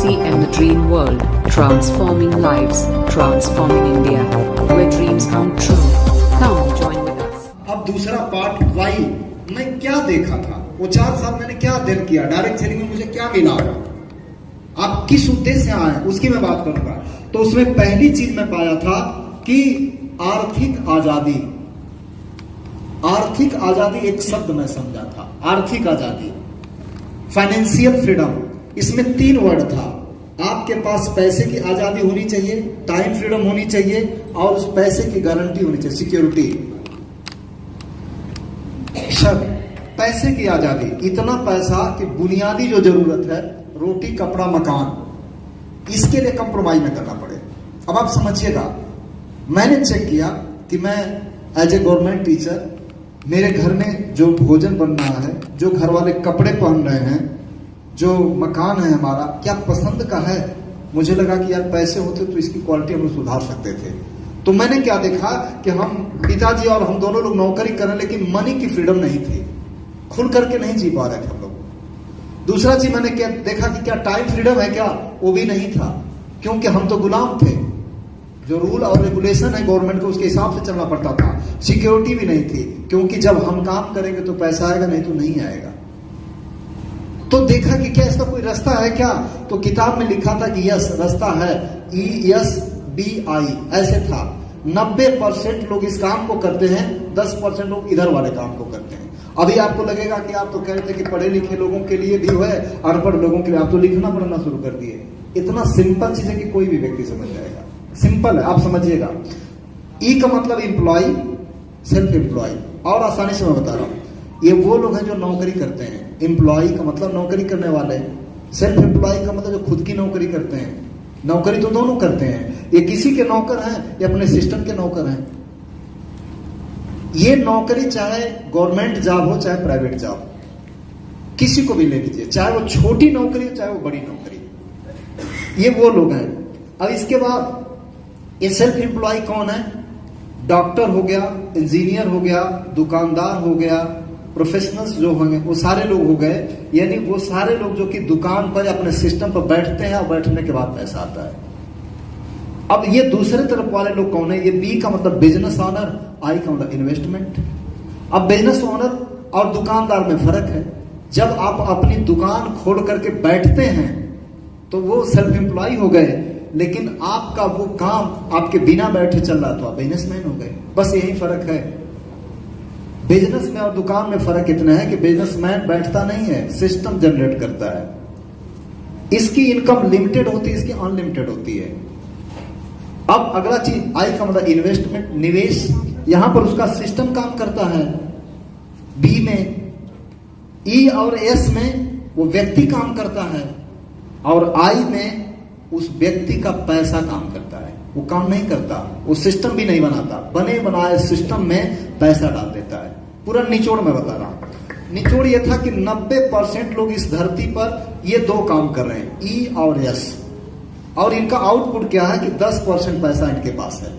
Legacy and the Dream World, transforming lives, transforming India, where dreams come true. Come join with us. अब दूसरा part Y, मैं क्या देखा था, वो 4 साल मैंने क्या अध्ययन किया, डायरेक्ट सेलिंग में मुझे क्या मिला, आप किस उद्देश्य से आए उसकी मैं बात करूंगा। तो उसमें पहली चीज मैं पाया था कि आर्थिक आजादी, आर्थिक आजादी एक शब्द मैं समझा था, आर्थिक आजादी, फाइनेंशियल फ्रीडम, इसमें 3 वर्ड था। आपके पास पैसे की आजादी होनी चाहिए, टाइम फ्रीडम होनी चाहिए और उस पैसे की गारंटी होनी चाहिए, सिक्योरिटी। सर, पैसे की आजादी, इतना पैसा कि बुनियादी जो जरूरत है, रोटी कपड़ा मकान, इसके लिए कंप्रोमाइज न करना पड़े। अब आप समझिएगा, मैंने चेक किया कि मैं एज ए गवर्नमेंट टीचर, मेरे घर में जो भोजन बन रहा है, जो घर वाले कपड़े पहन रहे हैं, जो मकान है हमारा, क्या पसंद का है। मुझे लगा कि यार पैसे होते तो इसकी क्वालिटी हम लोग सुधार सकते थे। तो मैंने क्या देखा कि हम पिताजी और हम दोनों लोग नौकरी कर रहे, लेकिन मनी की फ्रीडम नहीं थी, खुल करके नहीं जी पा रहे थे हम लोग। दूसरा चीज मैंने क्या देखा कि क्या टाइम फ्रीडम है क्या, वो भी नहीं था, क्योंकि हम तो गुलाम थे। जो रूल और रेगुलेशन है गवर्नमेंट को, उसके हिसाब से चलना पड़ता था। सिक्योरिटी भी नहीं थी, क्योंकि जब हम काम करेंगे तो पैसा आएगा, नहीं तो नहीं आएगा। तो देखा कि क्या इसका कोई रास्ता है क्या, तो किताब में लिखा था कि यस रास्ता है, ESBI ऐसे था। 90% लोग इस काम को करते हैं, 10% लोग इधर वाले काम को करते हैं। अभी आपको लगेगा कि आप तो कह रहे थे कि पढ़े लिखे लोगों के लिए भी है, अनपढ़ लोगों के लिए, आप तो लिखना पढ़ना शुरू कर दिए। इतना सिंपल चीज है कि कोई भी व्यक्ति समझ जाएगा, सिंपल है, आप समझिएगा। ई का मतलब एम्प्लॉय, सेल्फ एम्प्लॉय, और आसानी से मैं बता रहा हूं, ये वो लोग हैं जो नौकरी करते हैं। एम्प्लॉय का मतलब नौकरी करने वाले, सेल्फ एम्प्लॉय का मतलब जो खुद की नौकरी करते हैं। नौकरी तो दोनों करते हैं, ये किसी के नौकर हैं या अपने सिस्टम के नौकर हैं। ये नौकरी चाहे गवर्नमेंट जॉब हो चाहे प्राइवेट जॉब, किसी को भी ले लीजिए, चाहे वो छोटी नौकरी हो चाहे वो बड़ी नौकरी, ये वो लोग हैं। अब इसके बाद ये सेल्फ एम्प्लॉय कौन है, डॉक्टर हो गया, इंजीनियर हो गया, दुकानदार हो गया, प्रोफेशनल्स जो होंगे वो सारे लोग हो गए। यानी वो सारे लोग जो कि दुकान पर अपने सिस्टम पर बैठते हैं और बैठने के बाद पैसा आता है। अब ये दूसरे तरफ वाले लोग कौन है, ये बी का मतलब बिजनेस ऑनर, आई का मतलब इन्वेस्टमेंट। अब बिजनेस ऑनर और दुकानदार में फर्क है। जब आप अपनी दुकान खोल करके बैठते हैं तो वो सेल्फ एम्प्लॉय हो गए, लेकिन आपका वो काम आपके बिना बैठे चल रहा तो आप बिजनेसमैन हो गए। बस यही फर्क है। बिजनेस में और दुकान में फर्क इतना है कि बिजनेसमैन बैठता नहीं है, सिस्टम जनरेट करता है। इसकी इनकम लिमिटेड होती है, इसकी अनलिमिटेड होती है। अब अगला चीज आई का मतलब इन्वेस्टमेंट, निवेश, यहां पर उसका सिस्टम काम करता है। बी में, ई और एस में वो व्यक्ति काम करता है, और आई में उस व्यक्ति का पैसा काम करता है। वो काम नहीं करता, वो सिस्टम भी नहीं बनाता, बने बनाए सिस्टम में पैसा डाल देता है। पूरा निचोड़ में बता रहा हूं। निचोड़ ये था कि 90% लोग इस धरती पर ये 2 काम कर रहे हैं, ई और एस, और इनका आउटपुट क्या है कि 10% पैसा इनके पास है।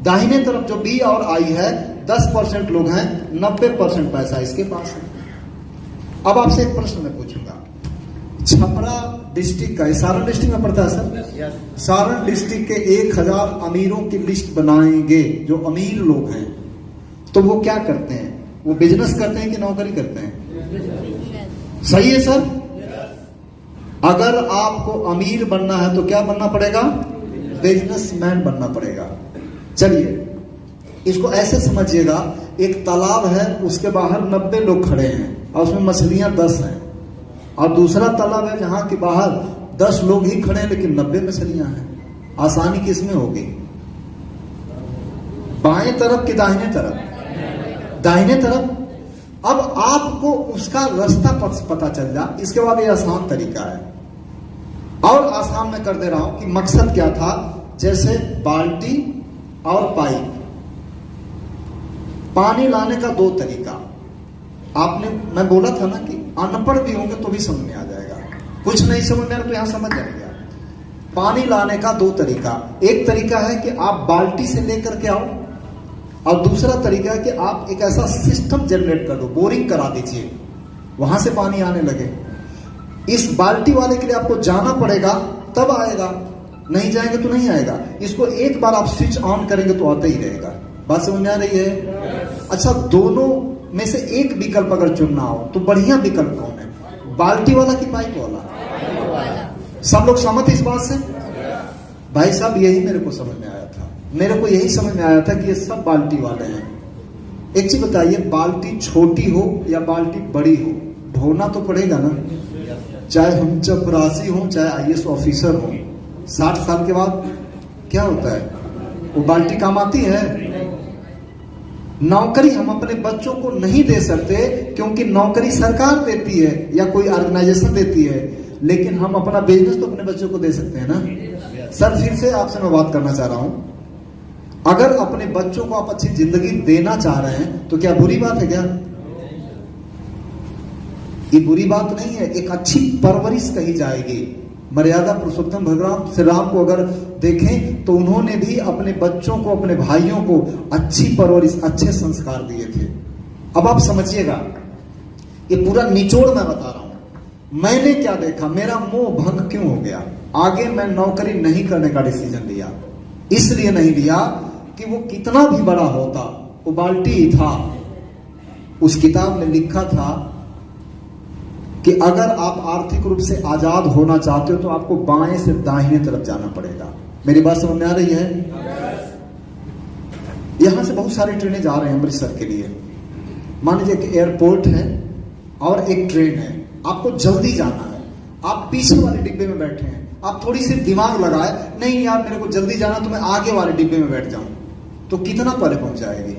दाहिने तरफ जो बी और आई है, 10% लोग हैं, 90% पैसा इसके पास है। अब आपसे एक प्रश्न मैं पूछूंगा, छपरा डिस्ट्रिक्ट का, सारण डिस्ट्रिक्ट में पड़ता है सर, सारण डिस्ट्रिक्ट के 1000 अमीरों की लिस्ट बनाएंगे, जो अमीर लोग हैं, तो वो क्या करते हैं, वो बिजनेस करते हैं कि नौकरी करते हैं? सही है सर। अगर आपको अमीर बनना है तो क्या बनना पड़ेगा, बिजनेसमैन बनना पड़ेगा। चलिए इसको ऐसे समझिएगा, एक तालाब है, उसके बाहर 90 लोग खड़े हैं और उसमें मछलियां 10 हैं, और दूसरा तालाब है जहां के बाहर 10 लोग ही खड़े हैं लेकिन 90 मछलियां हैं। आसानी किसमें होगी, बाएं तरफ कि दाहिने तरफ? दाहिने तरफ। अब आपको उसका रास्ता पता चल जा, इसके बाद ये आसान तरीका है, और आसान मैं कर दे रहा हूं कि मकसद क्या था। जैसे बाल्टी और पाइप, पानी लाने का 2 तरीका आपने, मैं बोला था ना कि अनपढ़ भी होंगे तो भी समझ में आ जाएगा, कुछ नहीं समझ में आ रहा तो यहां समझ जाएगा। पानी लाने का 2 तरीका, एक तरीका है कि आप बाल्टी से लेकर के आओ, और दूसरा तरीका है कि आप एक ऐसा सिस्टम जनरेट कर दो, बोरिंग करा दीजिए, वहां से पानी आने लगे। इस बाल्टी वाले के लिए आपको जाना पड़ेगा, तब आएगा, नहीं जाएंगे तो नहीं आएगा। इसको एक बार आप स्विच ऑन करेंगे तो आता ही रहेगा। बात समझ में आ रही है? अच्छा, दोनों में से एक विकल्प अगर चुनना हो तो बढ़िया विकल्प कौन है, बाल्टी वाला कि पाइप वाला? सब लोग सहमत इस बात से? भाई साहब, यही मेरे को समझ में आया था, मेरे को यही समझ में आया था कि ये सब बाल्टी वाले हैं। एक चीज बताइए, बाल्टी छोटी हो या बाल्टी बड़ी हो, ढोना तो पड़ेगा ना, चाहे हम चपरासी हो चाहे IAS ऑफिसर हो। 60 साल के बाद क्या होता है, वो बाल्टी काम आती है। नौकरी हम अपने बच्चों को नहीं दे सकते क्योंकि नौकरी सरकार देती है या कोई ऑर्गेनाइजेशन देती है, लेकिन हम अपना बिजनेस तो अपने बच्चों को दे सकते हैं ना। सर, फिर से आपसे मैं बात करना चाह रहा हूं, अगर अपने बच्चों को आप अच्छी जिंदगी देना चाह रहे हैं तो क्या बुरी बात है क्या? ये बुरी बात नहीं है, एक अच्छी परवरिश कही जाएगी। मर्यादा पुरुषोत्तम भगवान श्री राम को अगर देखें तो उन्होंने भी अपने बच्चों को, अपने भाइयों को अच्छी परवरिश, अच्छे संस्कार दिए थे। अब आप समझिएगा, ये पूरा निचोड़ मैं बता रहा हूं। मैंने क्या देखा, मेरा मोह भंग क्यों हो गया, आगे मैं नौकरी नहीं करने का डिसीजन लिया। इसलिए नहीं लिया कि वो कितना भी बड़ा होता, वो बाल्टी ही था। उस किताब में लिखा था कि अगर आप आर्थिक रूप से आजाद होना चाहते हो तो आपको बाएं से दाहिने तरफ जाना पड़ेगा। मेरी बात समझ में आ रही है? यहां से बहुत सारी ट्रेनें जा रहे हैं अमृतसर के लिए। मान लीजिए कि एयरपोर्ट है और एक ट्रेन है, आपको जल्दी जाना है, आप पीछे वाले डिब्बे में बैठे हैं, आप थोड़ी सी दिमाग लगाए, नहीं यार मेरे को जल्दी जाना तो मैं आगे वाले डिब्बे में बैठ जाऊं, तो कितना पहले पहुंच जाएगी?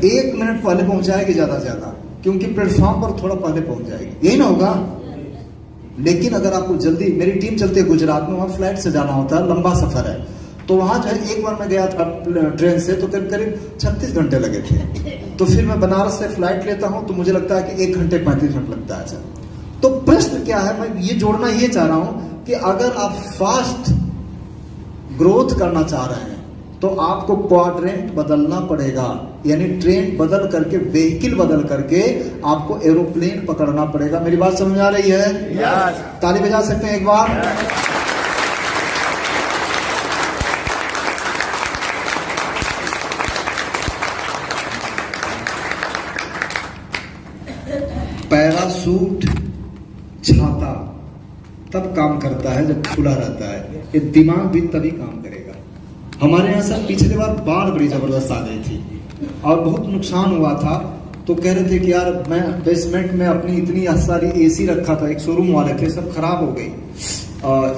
1 मिनट पहले पहुंच जाएगी ज्यादा से ज्यादा, क्योंकि प्लेटफॉर्म पर थोड़ा पहले पहुंच जाएगी, यही ना होगा। लेकिन अगर आपको जल्दी, मेरी टीम चलती है गुजरात में, वहां फ्लाइट से जाना होता है, लंबा सफर है, तो वहां जो है, एक बार मैं गया था ट्रेन से तो करीब करीब 36 घंटे लगे थे। तो फिर मैं बनारस से फ्लाइट लेता हूं तो मुझे लगता है कि 1 घंटे 35 मिनट लगता है। सर, तो प्रश्न क्या है, मैं ये जोड़ना ये चाह रहा हूं कि अगर आप फास्ट ग्रोथ करना चाह रहे हैं तो आपको क्वाड्रेंट बदलना पड़ेगा, यानी ट्रेन बदल करके, व्हीकल बदल करके आपको एरोप्लेन पकड़ना पड़ेगा। मेरी बात समझ आ रही है? yes. ताली बजा सकते हैं एक बार? yes. पैरासूट, छाता तब काम करता है जब खुला रहता है, ये दिमाग भी तभी काम करेगा। हमारे यहाँ सर पिछले बार बाढ़ बड़ी जबरदस्त आ गई थी और बहुत नुकसान हुआ था, तो कह रहे थे कि यार मैं बेसमेंट में अपनी इतनी सारी AC रखा था, एक शोरूम वाले थे, सब खराब हो गई,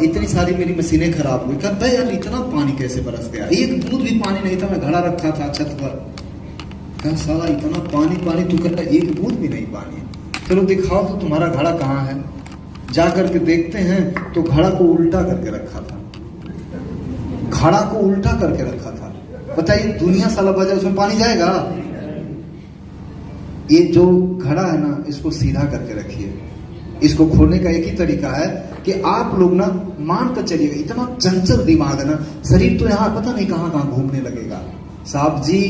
इतनी सारी मेरी मशीनें खराब हुई। कहता है यार इतना पानी कैसे बरस गया, एक बूंद भी पानी नहीं था, मैं घड़ा रखा था छत पर, कहा साला इतना पानी पानी, तू कहता एक बूंद भी नहीं पानी। चलो दिखाओ तो तुम्हारा घड़ा कहाँ है, जा करके देखते हैं तो घड़ा को उल्टा करके रखा था, घड़ा को उल्टा करके रखा था। बताइए दुनिया साला बजा, उसमें पानी जाएगा? ये जो घड़ा है ना, इसको सीधा करके रखिए। इसको खोलने का एक ही तरीका है कि आप लोग ना मान कर चलिएगा, इतना चंचल दिमाग है ना, शरीर तो यहाँ पता नहीं कहाँ कहाँ घूमने लगेगा। साहब जी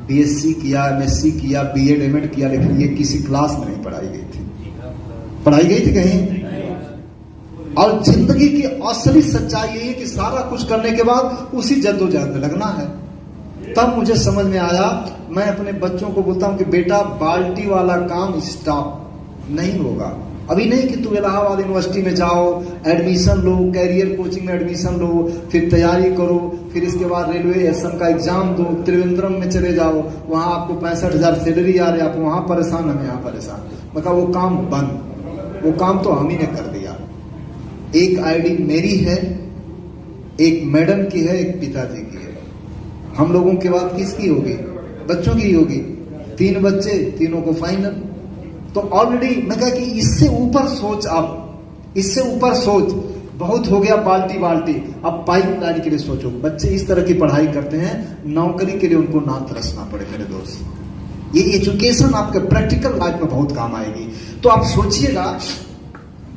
BSc किया, MSc किया, B.Ed M.Ed किया, लेकिन ये किसी क्लास में नहीं पढ़ाई गई थी। पढ़ाई गई थी कहीं? और जिंदगी की असली सच्चाई यही है कि सारा कुछ करने के बाद उसी जद्दोजहद में लगना है। तब मुझे समझ में आया, मैं अपने बच्चों को बोलता हूं कि बेटा बाल्टी वाला काम स्टॉप नहीं होगा। अभी नहीं कि तुम इलाहाबाद यूनिवर्सिटी में जाओ, एडमिशन लो, कैरियर कोचिंग में एडमिशन लो, फिर तैयारी करो, फिर इसके बाद रेलवे एसएम का एग्जाम दो, त्रिवेंद्रम में चले जाओ, वहां आपको 65,000 सैलरी आ रही है, आप वहां परेशान, हम यहाँ परेशान। मतलब वो काम बंद, वो काम तो हम ही ने कर दिया। एक आईडी मेरी है, एक मैडम की है, एक पिताजी की है। हम लोगों के बाद किसकी होगी? बच्चों की होगी। 3 बच्चे, तीनों को फाइनल। तो ऑलरेडी मैं कहा कि इससे ऊपर सोच, अब इससे ऊपर सोच, बहुत हो गया बाल्टी बाल्टी, अब पाइप लाइन के लिए सोचो। बच्चे इस तरह की पढ़ाई करते हैं, नौकरी के लिए उनको ना तरसना पड़े। मेरे दोस्त, ये एजुकेशन आपके प्रैक्टिकल लाइफ में बहुत काम आएगी। तो आप सोचिएगा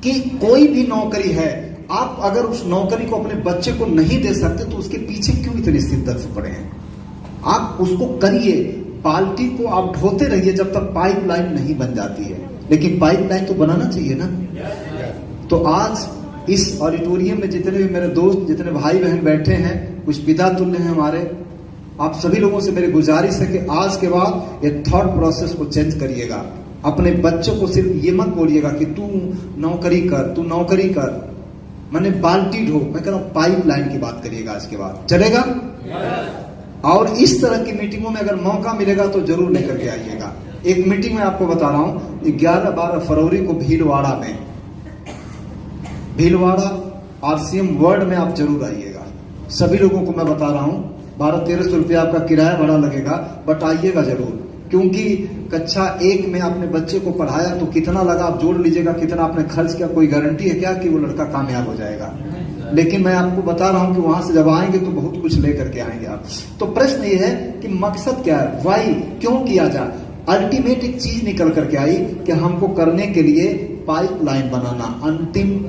कि कोई भी नौकरी है, आप अगर उस नौकरी को अपने बच्चे को नहीं दे सकते तो उसके पीछे क्यों इतनी शिद्दत से पड़े हैं? आप उसको करिए, बाल्टी को आप ढोते रहिए जब तक पाइप लाइन नहीं बन जाती है। लेकिन पाइपलाइन तो बनाना चाहिए ना। तो आज इस ऑडिटोरियम में जितने भी मेरे दोस्त, जितने भाई बहन बैठे हैं, कुछ पिता तुल्य हैं हमारे, आप सभी लोगों से मेरी गुजारिश है कि आज के बाद ये थॉट प्रोसेस को चेंज करिएगा। अपने बच्चों को सिर्फ ये मत बोलिएगा कि तू नौकरी कर, तू नौकरी कर, मैंने बाल्टी ढो, मैं कह रहा हूं पाइपलाइन की बात करिएगा आज के बाद, चलेगा? और इस तरह की मीटिंगों में अगर मौका मिलेगा तो जरूर लेकर के आइएगा। एक मीटिंग में आपको बता रहा हूं, 11-12 फरवरी को भीलवाड़ा में, भीलवाड़ा RCM वर्ल्ड में आप जरूर आइएगा। सभी लोगों को मैं बता रहा हूं, 1200-1300 रुपया आपका किराया भाड़ा लगेगा, बट आइएगा जरूर, क्योंकि कक्षा 1 में आपने बच्चे को पढ़ाया तो कितना लगा आप जोड़ लीजिएगा, कितना आपने खर्च किया, कोई गारंटी है क्या कि वो लड़का कामयाब हो जाएगा? लेकिन मैं आपको बता रहा हूं कि वहां से जब आएंगे तो बहुत कुछ लेकर के आएंगे आप। तो प्रश्न ये है कि मकसद क्या है, वाई, क्यों किया जाए? अल्टीमेट एक चीज निकल करके आई कि हमको करने के लिए पाइपलाइन बनाना, अंतिम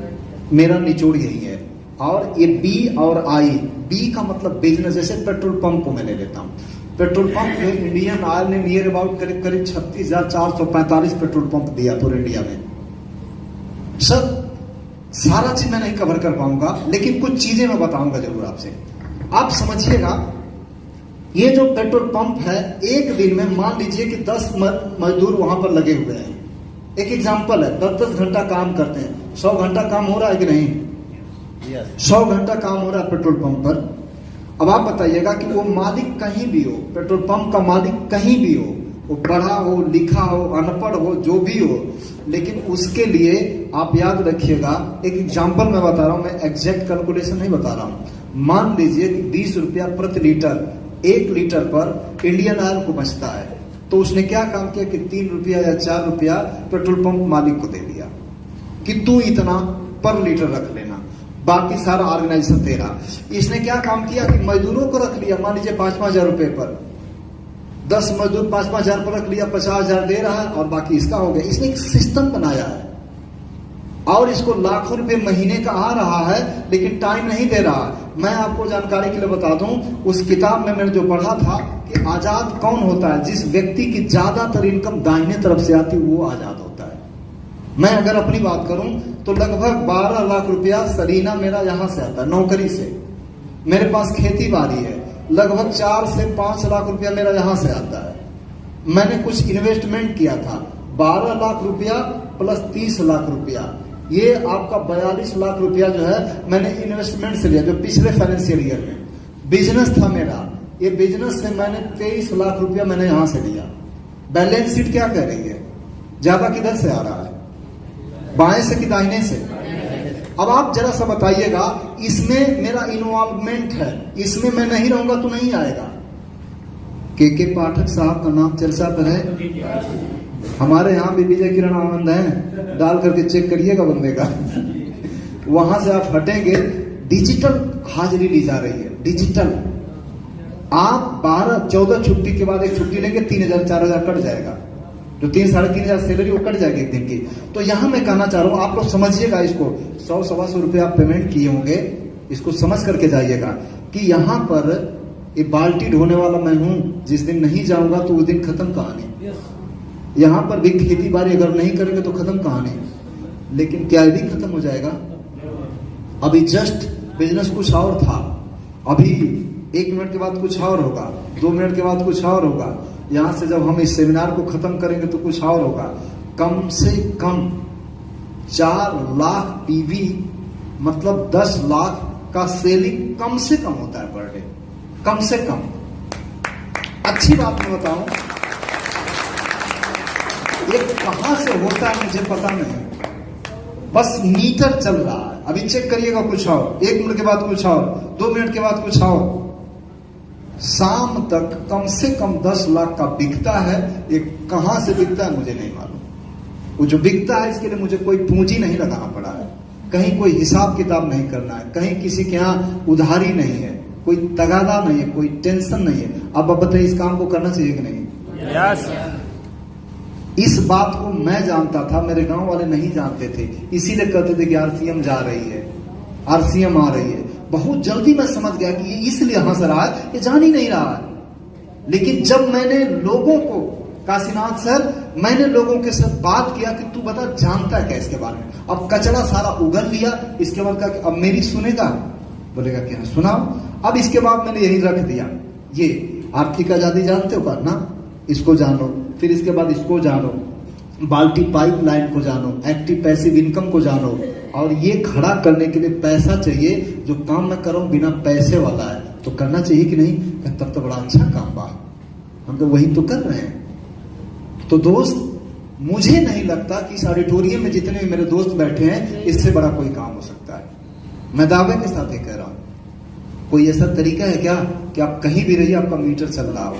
मेरा निचोड़ यही है। और ये बी और आई, बी का मतलब बिजनेस, जैसे पेट्रोल पंप को मैं ले लेता हूँ। पेट्रोल पंप में इंडियन ऑयल ने नियर अबाउट करीब 36,445 पेट्रोल पंप दिया पूरे इंडिया में। सर सारा चीज मैं नहीं कवर कर पाऊंगा, लेकिन कुछ चीजें मैं बताऊंगा जरूर आपसे। आप समझिएगा, ये जो पेट्रोल पंप है, एक दिन में मान लीजिए कि 10 मजदूर वहां पर लगे हुए हैं। एक एग्जाम्पल है, 10-10 घंटा काम करते हैं, 100 घंटा काम हो रहा है कि नहीं? 100 घंटा काम हो रहा है पेट्रोल पंप पर। अब आप बताइएगा कि वो मालिक कहीं भी हो, पेट्रोल पंप का मालिक कहीं भी हो, वो पढ़ा हो, लिखा हो, अनपढ़ हो, जो भी हो, लेकिन उसके लिए आप याद रखिएगा, एक एग्जाम्पल मैं बता रहा हूं, मैं एग्जैक्ट कैलकुलेशन नहीं बता रहा हूं। मान लीजिए कि 20 रुपया प्रति लीटर, 1 लीटर पर इंडियन ऑयल को बचता है, तो उसने क्या काम किया कि 3 रुपया या 4 रुपया पेट्रोल पंप मालिक को दे दिया कि तू इतना पर लीटर रख लेना, बाकी सारा ऑर्गेनाइजेशन तेरा। इसने क्या काम किया कि मजदूरों को रख लिया, मान लीजिए 5-5 हजार रुपए पर, 10 मजदूर 5-5 हजार पर रख लिया, 50 हजार दे रहा है और बाकी इसका हो गया। इसने एक सिस्टम बनाया है और इसको लाखों रुपए महीने का आ रहा है, लेकिन टाइम नहीं दे रहा। मैं आपको जानकारी के लिए बता दूं, उस किताब में मैंने जो पढ़ा था कि आजाद कौन होता है, जिस व्यक्ति की ज्यादातर इनकम दाहिने तरफ से आती है वो आजाद होता है। मैं अगर अपनी बात करूं तो लगभग 12 लाख रुपया सलीना मेरा यहां से आता है नौकरी से। मेरे पास खेती बाड़ी है, लगभग 4 से 5 लाख रुपया मेरा यहां से आता है। मैंने कुछ इन्वेस्टमेंट किया था, 12 लाख रुपया प्लस 30 लाख रुपया, ये आपका 42 लाख रुपया जो है मैंने इन्वेस्टमेंट से लिया, जो पिछले फाइनेंशियल ईयर में। बिजनेस था मेरा, ये बिजनेस से मैंने 23 लाख रुपया मैंने यहां से लिया। बैलेंस शीट क्या कह रही है, ज्यादा किधर से आ रहा है, बाएं से कि दाहिने से? अब आप जरा सा बताइएगा, इसमें मेरा इन्वॉल्वमेंट है, इसमें मैं नहीं रहूंगा तो नहीं आएगा। के पाठक साहब का नाम चर्चा पर है, हमारे यहाँ भी विजय किरण आनंद है, डाल करके चेक करिएगा बंदे का। वहां से आप हटेंगे, डिजिटल हाजिरी ली जा रही है, डिजिटल। आप 12-14 छुट्टी के बाद एक छुट्टी लेंगे, 3,000-4,000 कट जाएगा, जो 3-3,500 सैलरी वो कट जाएगी एक दिन की। तो यहां मैं कहना चाह रहा हूं, आप लोग समझिएगा इसको, 100-125 रुपये आप पेमेंट किए होंगे, इसको समझ करके जाइएगा कि यहां पर ये बाल्टी ढोने वाला मैं हूं, जिस दिन नहीं जाऊंगा तो उस दिन खत्म कहानी। यहां पर भी खेती बाड़ी अगर नहीं करेंगे तो खत्म कहानी। लेकिन क्या ये भी खत्म हो जाएगा? अभी जस्ट बिजनेस कुछ और था, अभी 1 मिनट के बाद कुछ और होगा, 2 मिनट के बाद कुछ और होगा। यहां से जब हम इस सेमिनार को खत्म करेंगे तो कुछ और होगा। कम से कम 4 लाख पीवी, मतलब 10 लाख का सेलिंग कम से कम होता है पर डे, कम से कम। अच्छी बात मैं बताऊं, ये कहां से होता है मुझे पता नहीं, बस मीटर चल रहा है। अभी चेक करिएगा कुछ और, 1 मिनट के बाद कुछ और, 2 मिनट के बाद कुछ और। शाम तक कम से कम 10 लाख का बिकता है। ये कहां से बिकता है मुझे नहीं मालूम। वो जो बिकता है इसके लिए मुझे कोई पूंजी नहीं लगाना पड़ा है, कहीं कोई हिसाब किताब नहीं करना है, कहीं किसी के यहाँ उधारी नहीं है, कोई तगादा नहीं है, कोई टेंशन नहीं है। अब बताइए इस काम को करना चाहिए कि नहीं? यस। इस बात को मैं जानता था, मेरे गांव वाले नहीं जानते थे, इसीलिए कहते थे कि RCM जा रही है, RCM आ रही है। बहुत जल्दी मैं समझ गया कि ये इसलिए हंस रहा है, ये जान ही नहीं रहा है। लेकिन जब मैंने लोगों को काशीनाथ सर, मैंने लोगों के साथ बात किया कि तू बता जानता क्या इसके बारे में। अब कचरा सारा उगल लिया, इसके बाद कहा कि अब मेरी सुनेगा, बोलेगा कि हाँ सुनाओ। अब इसके बाद मैंने यही रख दिया, ये आर्थिक आजादी जानते हो ना, इसको जानो, फिर इसके बाद इसको जानो, बाल्टी पाइपलाइन को जानो, एक्टिव पैसिव इनकम को जानो, और ये खड़ा करने के लिए पैसा चाहिए, जो काम मैं करूं बिना पैसे वाला है तो करना चाहिए कि नहीं? तब तो बड़ा अच्छा काम बा, हम तो वही तो कर रहे हैं। तो दोस्त, मुझे नहीं लगता कि इस ऑडिटोरियम में जितने भी मेरे दोस्त बैठे हैं इससे बड़ा कोई काम हो सकता है। मैं दावे के साथ ये कह रहा हूं। कोई ऐसा तरीका है क्या कि आप कहीं भी रहिए आपका मीटर चल रहा हो?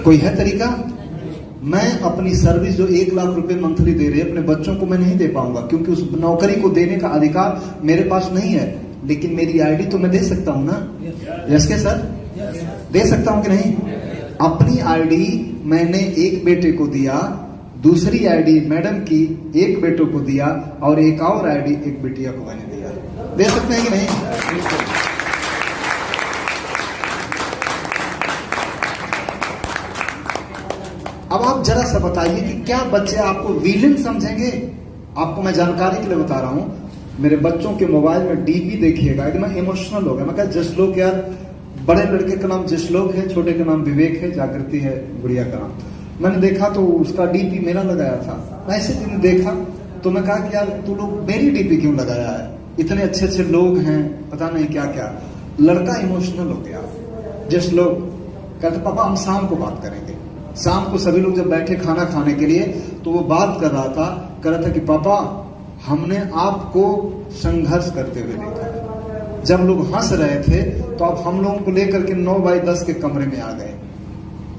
कोई है तरीका? मैं अपनी सर्विस जो 1 लाख रुपए मंथली दे रहे हैं अपने बच्चों को मैं नहीं दे पाऊंगा, क्योंकि उस नौकरी को देने का अधिकार मेरे पास नहीं है, लेकिन मेरी आईडी तो मैं दे सकता हूं ना। यस के सर, दे सकता हूं कि नहीं? अपनी आईडी मैंने एक बेटे को दिया, दूसरी आईडी मैडम की एक बेटों को दिया, और एक और आईडी एक बेटिया को मैंने दिया। दे सकते हैं कि नहीं? अब आप जरा सा बताइए कि क्या बच्चे आपको विलेन समझेंगे? आपको मैं जानकारी के लिए बता रहा हूं, मेरे बच्चों के मोबाइल में डीपी देखिएगा, एकदम इमोशनल हो गया। मैं कहा जसलोक यार, बड़े लड़के का नाम जसलोक है, छोटे का नाम विवेक है, जागृति है गुड़िया का नाम। मैंने देखा तो उसका डीपी मेरा लगाया था। मैं ऐसे दिन देखा तो मैं कहा कि यार तू लोग मेरी डीपी क्यों लगाया है? इतने अच्छे अच्छे लोग हैं, पता नहीं क्या क्या। लड़का इमोशनल हो गया। जसलोक कहते पापा हम शाम को बात करेंगे। शाम को सभी लोग जब बैठे खाना खाने के लिए तो वो बात कर रहा था कि पापा हमने आपको संघर्ष करते हुए देखा। जब लोग हंस रहे थे तो आप हम लोगों को लेकर के 9 बाई 10 के कमरे में आ गए।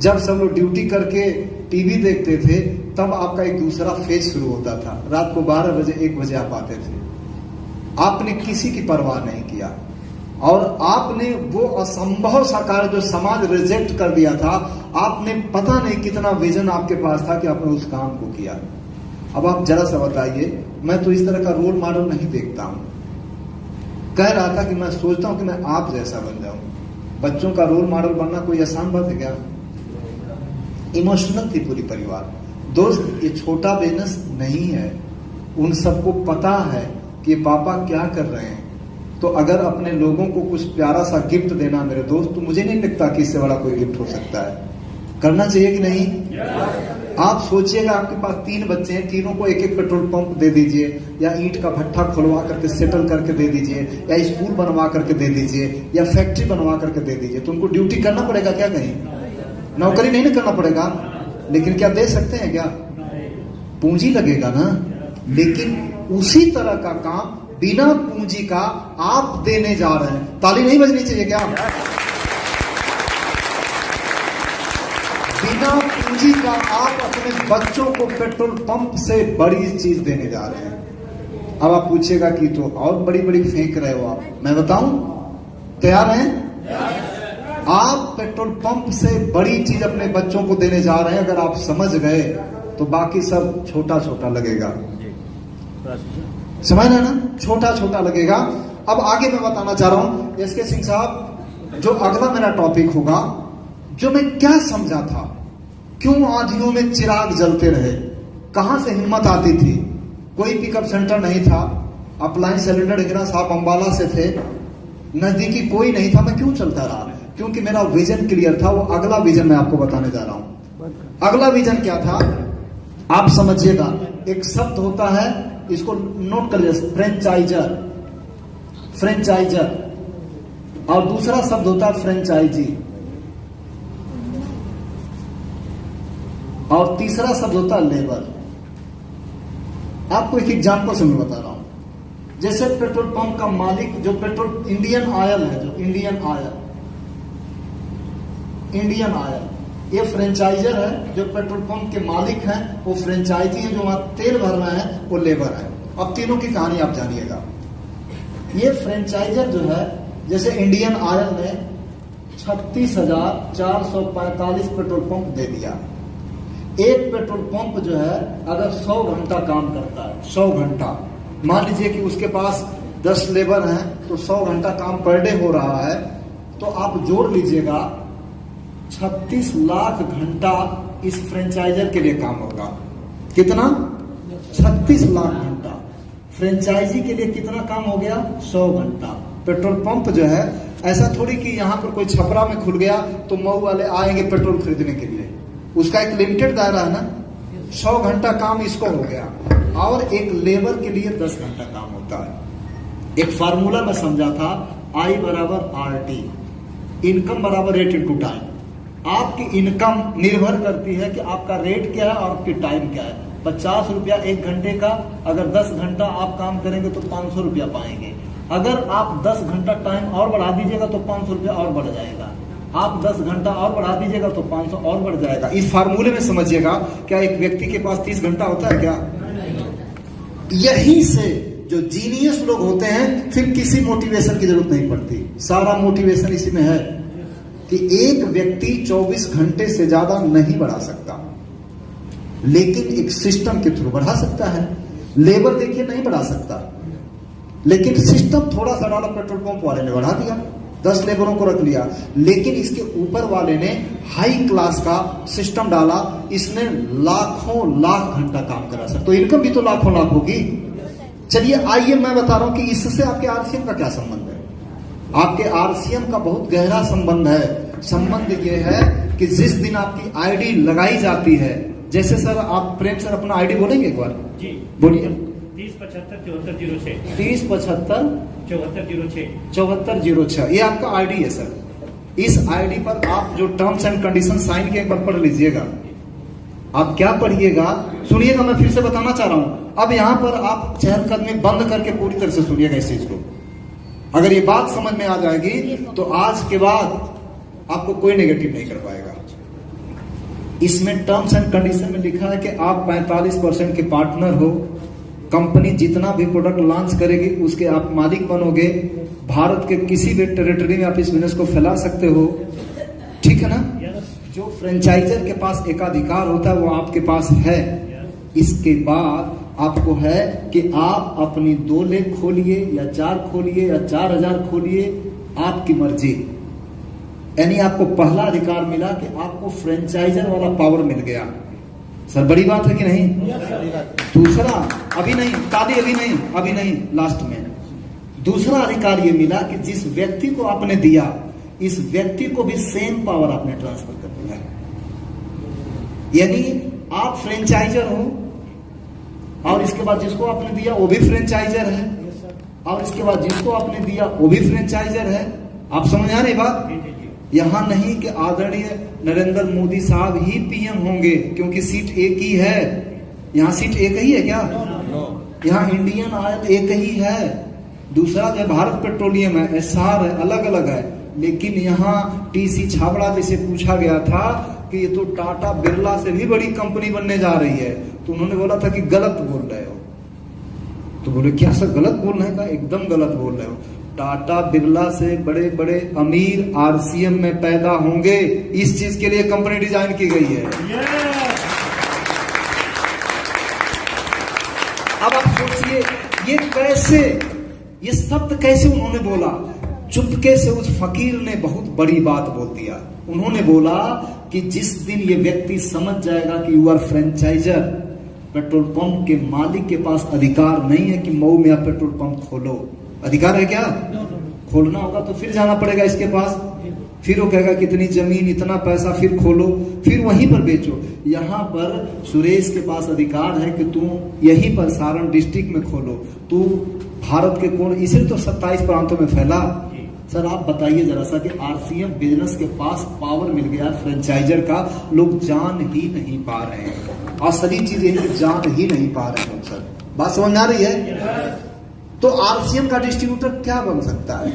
जब सब लोग ड्यूटी करके टीवी देखते थे तब आपका एक दूसरा फेज शुरू होता था। रात को 12 बजे 1 बजे आप आते थे। आपने किसी की परवाह नहीं किया और आपने वो असंभव साकार जो समाज रिजेक्ट कर दिया था, आपने पता नहीं कितना विजन आपके पास था कि आपने उस काम को किया। अब आप जरा सा बताइए, मैं तो इस तरह का रोल मॉडल नहीं देखता हूं। कह रहा था कि मैं सोचता हूं कि मैं आप जैसा बन जाऊं। बच्चों का रोल मॉडल बनना कोई आसान बात है क्या? इमोशनल थी पूरी परिवार। दोस्त, ये छोटा बिजनेस नहीं है। उन सबको पता है कि पापा क्या कर रहे हैं। तो अगर अपने लोगों को कुछ प्यारा सा गिफ्ट देना मेरे दोस्त, तो मुझे नहीं लगता कि इससे बड़ा कोई गिफ्ट हो सकता है। करना चाहिए कि नहीं? आप सोचिएगा, आपके पास 3 बच्चे हैं, तीनों को एक पेट्रोल पंप दे दीजिए, या ईंट का भट्ठा खुलवा करके सेटल करके दे दीजिए, या स्कूल बनवा करके दे दीजिए, या फैक्ट्री बनवा करके दे दीजिए। तो उनको ड्यूटी करना पड़ेगा क्या? कहीं नौकरी नहीं करना पड़ेगा, लेकिन क्या दे सकते हैं क्या? पूंजी लगेगा ना। लेकिन उसी तरह का काम बिना पूंजी का आप देने जा रहे हैं। ताली नहीं बजनी चाहिए क्या? बिना पूंजी का आप अपने बच्चों को पेट्रोल पंप से बड़ी चीज देने जा रहे हैं। अब आप पूछिएगा कि तो और बड़ी बड़ी फेंक रहे हो आप। मैं बताऊं, तैयार हैं? आप पेट्रोल पंप से बड़ी चीज अपने बच्चों को देने जा रहे हैं। अगर आप समझ गए तो बाकी सब छोटा छोटा लगेगा। समझ रहे ना? छोटा छोटा लगेगा। अब आगे मैं बताना चाह रहा हूं एसके सिंह साहब, जो अगला मेरा टॉपिक होगा, जो मैं क्या समझा था, क्यों आंधियों में चिराग जलते रहे, कहां से हिम्मत आती थी। कोई पिकअप सेंटर नहीं था, अप्लायंस सिलेंडर हिरा साहब अंबाला से थे, नजदीकी कोई नहीं था। मैं क्यों चलता रहा? क्योंकि मेरा विजन क्लियर था। वो अगला विजन मैं आपको बताने जा रहा हूं। अगला विजन क्या था आप समझिएगा। एक शब्द होता है, इसको नोट कर लीजिए, फ्रेंचाइजर। फ्रेंचाइजर। और दूसरा शब्द होता है फ्रेंचाइजी, और तीसरा शब्द होता है लेबर। आपको एक एग्जांपल से मैं बता रहा हूं। जैसे पेट्रोल पंप का मालिक, जो पेट्रोल इंडियन ऑयल है, जो इंडियन ऑयल ये फ्रेंचाइजर है। जो पेट्रोल पंप के मालिक हैं वो फ्रेंचाइजी है। जो वहां तेल भर रहे हैं वो लेबर है। अब तीनों की कहानी आप जानिएगा। ये फ्रेंचाइजर जो है, जैसे इंडियन ऑयल ने 36,445 पेट्रोल पंप दे दिया। एक पेट्रोल पंप जो है अगर 100 घंटा काम करता है, 100 घंटा, मान लीजिए कि उसके पास 10 लेबर हैं तो 100 घंटा काम पर डे हो रहा है, तो आप जोड़ लीजिएगा 36 लाख घंटा इस फ्रेंचाइजर के लिए काम होगा। कितना? 36 लाख घंटा। फ्रेंचाइजी के लिए कितना काम हो गया? 100 घंटा। पेट्रोल पंप जो है ऐसा थोड़ी कि यहाँ पर कोई छपरा में खुल गया तो मऊ वाले आएंगे पेट्रोल खरीदने के लिए, उसका एक लिमिटेड दायरा है ना। 100 घंटा काम इसको हो गया। और एक लेबर के लिए 10 घंटा काम होता है। एक फार्मूला में समझा था, I बराबर RT, इनकम बराबर रेट इनटू टाइम। आपकी इनकम निर्भर करती है कि आपका रेट क्या है और आपकी टाइम क्या है। 50 रुपया 1 घंटे का, अगर 10 घंटा आप काम करेंगे तो 500 रुपया पाएंगे। अगर आप 10 घंटा टाइम और बढ़ा दीजिएगा तो 500 रुपया और बढ़ जाएगा। आप 10 घंटा और बढ़ा दीजिएगा तो 500 और बढ़ जाएगा। इस फार्मूले में समझिएगा, क्या एक व्यक्ति के पास 30 घंटा होता है क्या? यहीं से जो जीनियस लोग होते हैं फिर किसी मोटिवेशन की जरूरत नहीं पड़ती। सारा मोटिवेशन इसी में है कि एक व्यक्ति 24 घंटे से ज्यादा नहीं बढ़ा सकता, लेकिन एक सिस्टम के थ्रू बढ़ा सकता है। लेबर देखिए नहीं बढ़ा सकता, लेकिन सिस्टम थोड़ा सा डाला, पेट्रोल पंप वाले ने बढ़ा दिया, 10 लेबरों को रख लिया। लेकिन इसके ऊपर वाले ने हाई क्लास का सिस्टम डाला, इसने लाखों लाख घंटा काम करा सकता, तो इनकम भी तो लाखों लाख होगी। चलिए आइए मैं बता रहा हूं कि इससे आपके आरसीएम का क्या संबंध है। आपके आरसीएम का बहुत गहरा संबंध है। संबंध ये है कि जिस दिन आपकी आईडी लगाई जाती है, जैसे सर आप प्रेम सर अपना आईडी बोलेंगे एक बार जी, बोलिए। 3075 7406 3075 7406 7406 ये आपका आईडी है सर। इस आईडी पर आप जो टर्म्स एंड कंडीशन साइन के एक बार पढ़ लीजिएगा। आप क्या पढ़िएगा सुनिएगा, मैं फिर से बताना चाह रहा हूं। अब यहां पर आप चहलकदमी बंद करके पूरी तरह से सुनिएगा इस चीज को। अगर ये बात समझ में आ जाएगी तो आज के बाद आपको कोई नेगेटिव नहीं कर पाएगा। इसमें टर्म्स एंड कंडीशन में लिखा है कि आप 45% के पार्टनर हो। कंपनी जितना भी प्रोडक्ट लॉन्च करेगी उसके आप मालिक बनोगे। भारत के किसी भी टेरिटरी में आप इस बिजनेस को फैला सकते हो, ठीक है ना। जो फ्रेंचाइजर के पास एकाधिकार होता है वो आपके पास है। इसके बाद आपको है कि आप अपनी 2 लेख खोलिए या 4 खोलिए या 4000 खोलिए, आपकी मर्जी। यानी आपको पहला अधिकार मिला कि आपको फ्रेंचाइजर वाला पावर मिल गया। सर बड़ी बात है कि नहीं? दूसरा अभी नहीं, ताली अभी नहीं, लास्ट में दूसरा अधिकार ये मिला कि जिस व्यक्ति को आपने दिया, इस व्यक्ति को भी सेम पावर आपने ट्रांसफर कर दिया है। यानी आप फ्रेंचाइजर हो और इसके बाद जिसको आपने दिया वो भी फ्रेंचाइजर है, और इसके बाद जिसको आपने दिया वो भी फ्रेंचाइजर है। आप समझ आ रही बात? यहां नहीं कि आदरणीय नरेंद्र मोदी साहब ही पीएम होंगे क्योंकि सीट एक ही है। यहां सीट एक ही है क्या? यहां इंडियन ऑयल एक ही है। दूसरा जो भारत पेट्रोलियम है, एस्सार है, अलग अलग है। लेकिन यहाँ टीसी छाबड़ा जिसे पूछा गया था कि ये तो टाटा बिरला से भी बड़ी कंपनी बनने जा रही है, तो उन्होंने बोला था कि गलत बोल रहे हो। तो बोले क्या सर गलत बोल रहे हैं? का एकदम गलत बोल रहे हो। टाटा बिरला से बड़े बड़े अमीर आरसीएम में पैदा होंगे, इस चीज के लिए कंपनी डिजाइन की गई है। अब आप सोचिए ये कैसे, ये शब्द कैसे उन्होंने बोला? चुपके से उस फकीर ने बहुत बड़ी बात बोल दिया। उन्होंने बोला कि जिस दिन ये व्यक्ति समझ जाएगा कि you are franchisor, petrol pump के मालिक के पास अधिकार नहीं है कि मऊ में आप पेट्रोल पंप खोलो। अधिकार है क्या? खोलना होगा तो फिर जाना पड़ेगा इसके पास, फिर वो कहेगा कितनी जमीन, इतना पैसा, फिर खोलो, फिर वहीं पर बेचो। यहाँ पर सुरेश के पास अधिकार है कि तू यहीं पर सारण डिस्ट्रिक्ट में खोलो, तू भारत के कोण, इसे तो 27 प्रांतों में फैला। सर आप बताइए जरा सा कि आरसीएम बिजनेस के पास पावर मिल गया फ्रेंचाइजर का, लोग जान ही नहीं पा रहे हैं। असली चीज यही जान ही नहीं पा रहे हैं। सर बात समझ आ रही है? तो आरसीएम का डिस्ट्रीब्यूटर क्या बन सकता है?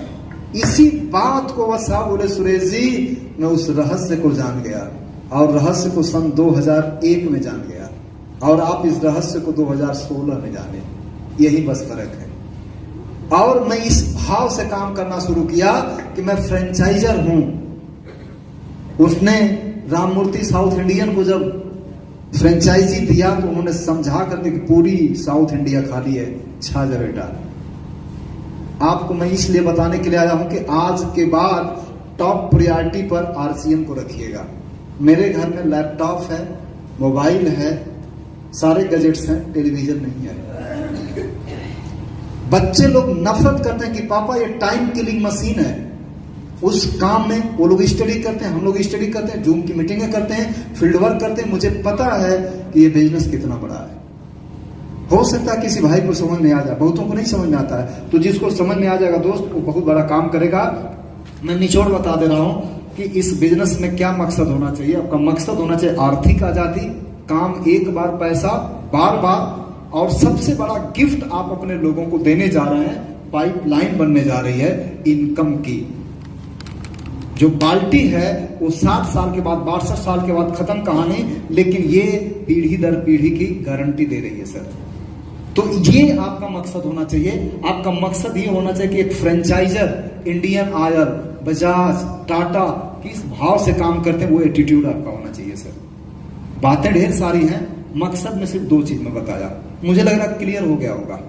इसी बात को वह साहब बोले, सुरेश जी मैं उस रहस्य को जान गया, और रहस्य को सन 2001 में जान गया, और आप इस रहस्य को 2016 में जाने। यही बस फर्क है। और मैं इस भाव से काम करना शुरू किया कि मैं फ्रेंचाइजर हूं। उसने राममूर्ति साउथ इंडियन को जब फ्रेंचाइजी दिया तो उन्होंने समझा करके कि पूरी साउथ इंडिया खाली है, छा जा बेटा। आपको मैं इसलिए बताने के लिए आया हूं कि आज के बाद टॉप प्रायोरिटी पर आरसीएम को रखिएगा। मेरे घर में लैपटॉप है, मोबाइल है, सारे गैजेट्स हैं, टेलीविजन नहीं है। बच्चे लोग नफरत करते हैं कि पापा ये टाइम किलिंग मशीन है। उस काम में वो लोग स्टडी करते हैं, हम लोग स्टडी करते हैं, जूम की मीटिंगें करते हैं, फील्ड वर्क करते हैं। मुझे पता है कि ये बिजनेस कितना बड़ा है। हो सकता है किसी भाई को समझ में आ जाए, बहुतों को नहीं समझ में आता है। तो जिसको समझ में आ जाएगा दोस्त, वो बहुत बड़ा काम करेगा। मैं निचोड़ बता दे रहा हूं कि इस बिजनेस में क्या मकसद होना चाहिए। आपका मकसद होना चाहिए आर्थिक आजादी, काम एक बार, पैसा बार बार, और सबसे बड़ा गिफ्ट आप अपने लोगों को देने जा रहे हैं, पाइपलाइन बनने जा रही है इनकम की। जो बाल्टी है वो 60 साल के बाद, 62 साल के बाद खत्म कहानी, लेकिन ये पीढ़ी दर पीढ़ी की गारंटी दे रही है सर। तो ये आपका मकसद होना चाहिए। आपका मकसद ये होना चाहिए कि एक franchisor Indian oil, Bajaj, Tata किस भाव से काम करते हैं, वो एटीट्यूड आपका होना चाहिए सर। बातें ढेर सारी हैं, मकसद में सिर्फ 2 चीज में बताया, मुझे लग रहा क्लियर हो गया होगा।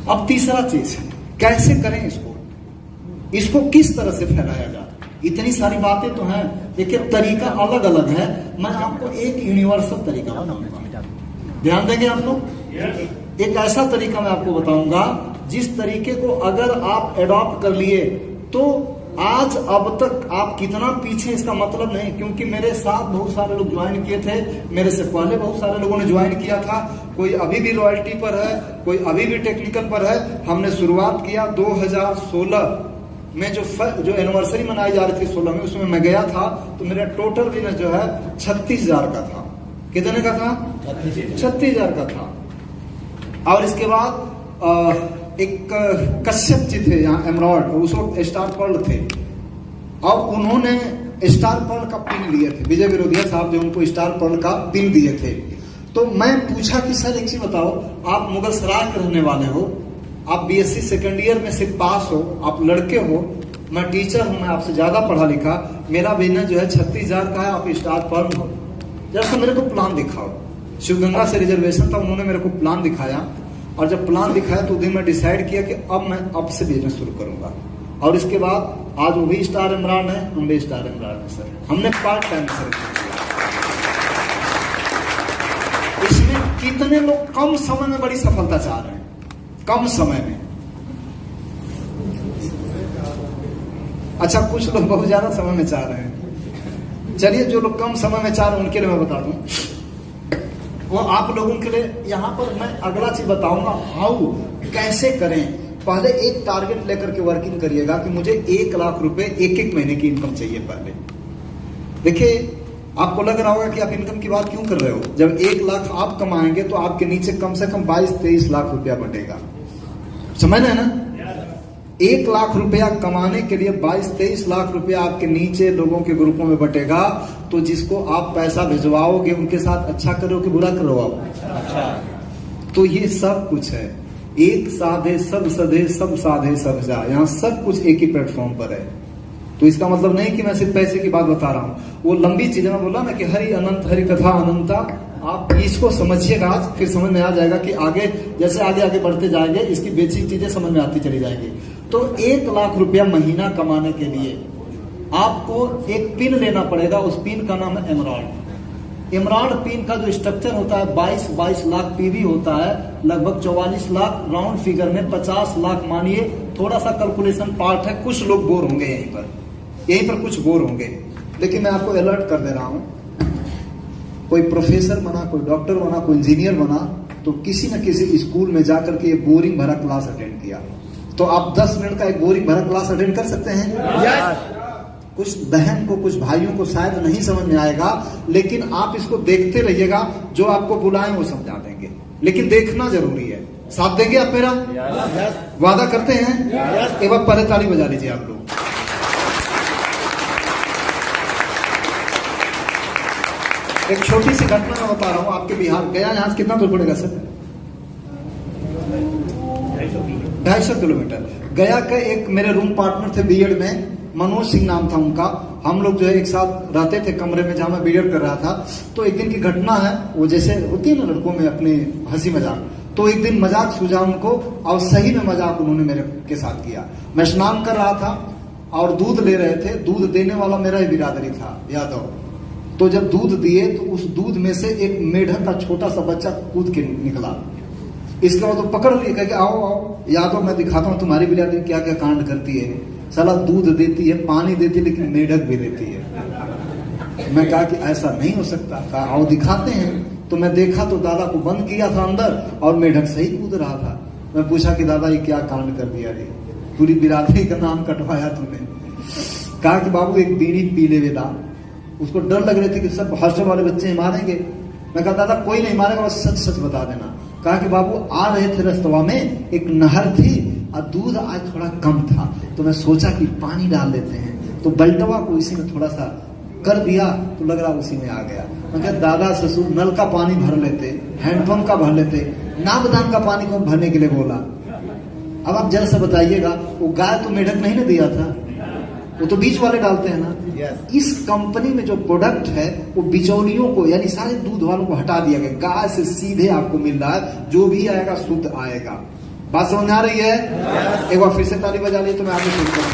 अब तीसरा चीज, कैसे करें इसको किस तरह से फैलाया जाए। इतनी सारी बातें तो हैं, लेकिन तरीका अलग अलग है। मैं आपको एक यूनिवर्सल तरीका बताऊंगा, ध्यान देंगे आप लोग। एक ऐसा तरीका मैं आपको बताऊंगा जिस तरीके को अगर आप एडॉप्ट कर लिए तो आज अब तक आप कितना पीछे इसका मतलब नहीं। क्योंकि मेरे साथ बहुत सारे लोग ज्वाइन किए थे, मेरे से पहले बहुत सारे लोगों ने ज्वाइन किया था। कोई अभी भी रॉयल्टी पर है, कोई अभी भी टेक्निकल पर है। हमने शुरुआत किया 2016 में, जो एनिवर्सरी मनाई जा रही थी 16 में, उसमें मैं गया था। तो मेरा टोटल बिजनेस जो है 36,000 का था। कितने का था? 36,000 का था। और इसके बाद एक कश्यप जी थे यहाँ एमरॉड, उस वक्त स्टार पर्ल थे, और उन्होंने स्टार पर्ल का पिन लिए थे। विजय विरोधिया साहब जो उनको स्टार पर्ल का पिन दिए थे। तो मैं पूछा कि सर एक चीज बताओ, आप मुगल सराय के रहने वाले हो, आप बीएससी सेकेंड ईयर में सिर्फ पास हो, आप लड़के हो, मैं टीचर हूं, मैं आपसे ज्यादा पढ़ा लिखा, मेरा बिजनेस जो है 36,000 का है, आप स्टार पर्ल हो, जैसा मेरे को प्लान दिखाओ। शिवगंगा से रिजर्वेशन था, उन्होंने मेरे को प्लान दिखाया, और जब प्लान दिखाया तो दिन मैं डिसाइड किया कि अब मैं अब से बिजनेस शुरू करूंगा। और इसके बाद आज वो भी स्टार इमरान है, हम भी स्टार इमरान है सर। हमने पार्ट टाइम सर किया। इसमें कितने लोग कम समय में बड़ी सफलता चाह रहे हैं? कम समय में। अच्छा, कुछ लोग बहुत ज्यादा समय में चाह रहे हैं। चलिए, जो लोग कम समय में चाह रहे हैं उनके लिए मैं बता दूं, वो आप लोगों के लिए यहाँ पर मैं अगला चीज बताऊंगा, हाउ, कैसे करें। पहले एक टारगेट लेकर के वर्किंग करिएगा कि मुझे 1 लाख रुपए एक महीने की इनकम चाहिए। पहले देखिए, आपको लग रहा होगा कि आप इनकम की बात क्यों कर रहे हो। जब 1 लाख आप कमाएंगे तो आपके नीचे कम से कम 22-23 लाख रुपया बटेगा। समझ रहे ना? 1 लाख रुपया कमाने के लिए 22-23 लाख रुपया आपके नीचे लोगों के ग्रुपों में बटेगा। तो जिसको आप पैसा भिजवाओगे उनके साथ अच्छा करो कि बुरा करो आप? अच्छा। तो ये सब कुछ है, एक साधे सब सधे, सब साधे सब जा, यहाँ सब कुछ एक ही प्लेटफॉर्म पर है। तो इसका मतलब नहीं कि मैं सिर्फ पैसे की बात बता रहा हूँ, वो लंबी चीजें मैं बोला ना कि हरि अनंत, हरि कथा अनंता। आप इसको समझिएगा आज, फिर समझ में आ जाएगा कि आगे जैसे आगे आगे बढ़ते जाएंगे इसकी बेसिक चीजें समझ में आती चली जाएगी। तो 1 लाख रुपया महीना कमाने के लिए आपको एक पिन लेना पड़ेगा। उस पिन का नाम है एमराल्ड। एमराल्ड पिन का जो स्ट्रक्चर होता है 22 लाख पीवी होता है, लगभग 44 लाख, राउंड फिगर में 50 लाख मानिए। थोड़ा सा कैलकुलेशन पार्ट है, कुछ लोग बोर होंगे यहीं पर कुछ बोर होंगे, लेकिन मैं आपको अलर्ट कर दे रहा हूं। कोई प्रोफेसर बना, कोई डॉक्टर बना, कोई इंजीनियर बना, तो किसी न किसी स्कूल में जाकर के ये बोरिंग भरा क्लास अटेंड किया। तो आप 10 मिनट का एक बोरिंग भरा क्लास अटेंड कर सकते हैं? yes! कुछ बहन को, कुछ भाइयों को शायद नहीं समझ में आएगा, लेकिन आप इसको देखते रहिएगा। जो आपको बुलाएं वो समझा देंगे, लेकिन देखना जरूरी है। साथ देंगे आप मेरा? yes! वादा करते हैं? yes! एक बार पहले ताली बजा लीजिए आप लोग। एक छोटी सी घटना मैं बता रहा हूँ आपके बिहार, गया यहाँ से कितना दूर पड़ेगा सर? 250 किलोमीटर। गया का एक मेरे रूम पार्टनर थे बीएड में, मनोज सिंह नाम था उनका। हम लोग जो है एक साथ रहते थे कमरे में जहां मैं बीएड कर रहा था। तो एक दिन की घटना है, वो जैसे होती है ना लड़कों में अपने हंसी मजाक, तो एक दिन मजाक सूझा उनको और सही में मजाक उन्होंने मेरे के साथ किया। मैं स्नान कर रहा था और दूध ले रहे थे, दूध देने वाला मेरा ही बिरादरी था, यादव। तो जब दूध दिए तो उस दूध में से एक मेढक का छोटा सा बच्चा कूद के निकला। इसके बाद वो पकड़ लिए, कह के आओ आओ यादव, मैं दिखाता हूँ तुम्हारी बिलाड़ी क्या क्या कांड करती है। साला दूध देती है, पानी देती है, लेकिन मेढक भी देती है। मैं कहा कि ऐसा नहीं हो सकता। कहा आओ दिखाते हैं। तो मैं देखा तो दादा को बंद किया था अंदर और मेढक सही कूद रहा था। मैं पूछा कि दादा ये क्या कांड कर दिया रे, पूरी बिरादरी का नाम कटवाया तूने। कहा कि बाबू एक बीड़ी पी ले वेदा। उसको डर लग रही थी कि सब हॉस्टल वाले बच्चे मारेंगे। मैं कहा दादा कोई नहीं मारेगा, बस सच सच बता देना। कहा कि बाबू आ रहे थे रास्तवा में, एक नहर थी और दूध आज थोड़ा कम था, तो मैं सोचा कि पानी डाल देते हैं, तो बल्टवा को इसी में थोड़ा सा कर दिया, तो लग रहा उसी में आ गया। मैं कहा दादा ससुर नल का पानी भर लेते, हैंडपंप का भर लेते, नाबदान का पानी कौन भरने के लिए बोला। अब आप जरा सा बताइएगा, वो गाय तो मेढक नहीं ना दिया था, वो तो बीच वाले डालते हैं ना। इस कंपनी में जो प्रोडक्ट है वो बिचौलियों को यानी सारे दूध वालों को हटा दिया गया। गाय से सीधे आपको मिल रहा है, जो भी आएगा शुद्ध आएगा। बात समझ आ रही है? एक बार फिर से ताली बजा ली तो मैं आगे शुरू करूँ।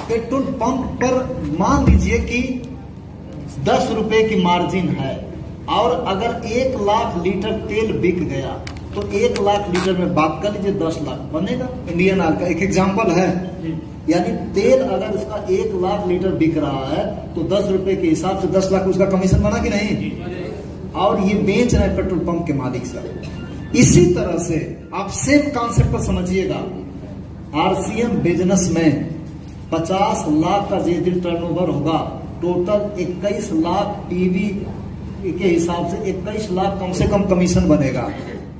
पेट्रोल पंप पर मान लीजिए कि 10 रुपए की मार्जिन है और अगर 1 लाख लीटर तेल बिक गया तो 1 लाख लीटर में बात कर लीजिए 10 लाख बनेगा। इंडियन ऑयल का एक एग्जांपल है, यानी तेल अगर उसका 1 लाख लीटर बिक रहा है तो 10 रुपए के हिसाब से 10 लाख उसका कमीशन बना कि नहीं। और ये बेच रहे हैं पेट्रोल पंप के मालिक सर। इसी तरह से आप सेम कॉन्सेप्ट पर समझिएगा। आरसीएम बिजनेस में 50 लाख का जिस दिन टर्नओवर होगा, टोटल 21 लाख टीवी के हिसाब से 21 लाख कम से कम कमीशन बनेगा।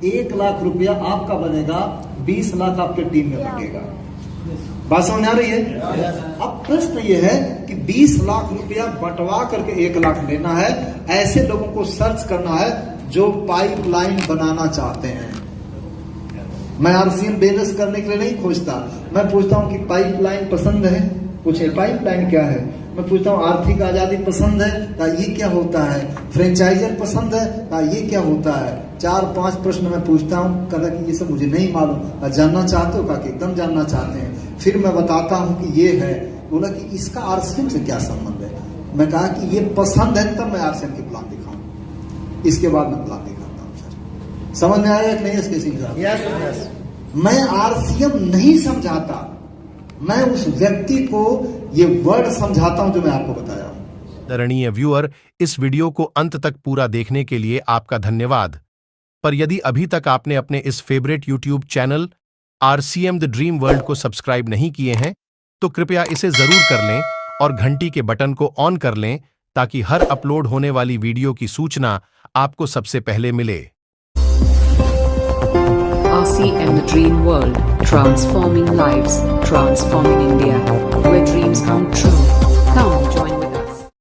1 लाख रुपया आपका बनेगा, 20 लाख आपके टीम में बनेगा। बात समझ आ रही है? अब प्रश्न ये है कि 20 लाख रुपया बंटवा करके 1 लाख लेना है। ऐसे लोगों को सर्च करना है जो पाइपलाइन बनाना चाहते हैं। मैं आरसीएम बिजनेस करने के लिए नहीं खोजता, मैं पूछता हूँ कि पाइपलाइन पसंद है, पूछे पाइपलाइन क्या है। मैं पूछता हूँ आर्थिक आजादी पसंद है, कहा ये क्या होता है। फ्रेंचाइजर पसंद है, कहा ये क्या होता है। 4-5 प्रश्न मैं पूछता हूँ, कहा कि ये सब मुझे नहीं मालूम। जानना चाहते हो? कहा कि एकदम जानना चाहते हैं। फिर मैं बताता हूँ कि ये है। बोला कि इसका आरसीएम से क्या संबंध है। मैं कहा कि ये पसंद है तब मैं आरसीएम की प्लान दिखाऊं, इसके बाद मैं प्लान दिखाता हूँ। सर समझ में आया कि नहीं इसके सिंह? यस। मैं आरसीएम नहीं समझाता, मैं उस व्यक्ति को ये वर्ड समझाता हूं जो मैं आपको बताया हूं। आदरणीय व्यूअर, इस वीडियो को अंत तक पूरा देखने के लिए आपका धन्यवाद। पर यदि अभी तक आपने अपने इस favourite YouTube channel RCM the dream world को सब्सक्राइब नहीं किए हैं तो कृपया इसे जरूर कर लें और घंटी के बटन को ऑन कर लें ताकि हर अपलोड होने वाली वीडियो की सूचना आपको सबसे पहले मिले। RCM The Dream World, transforming lives, transforming India.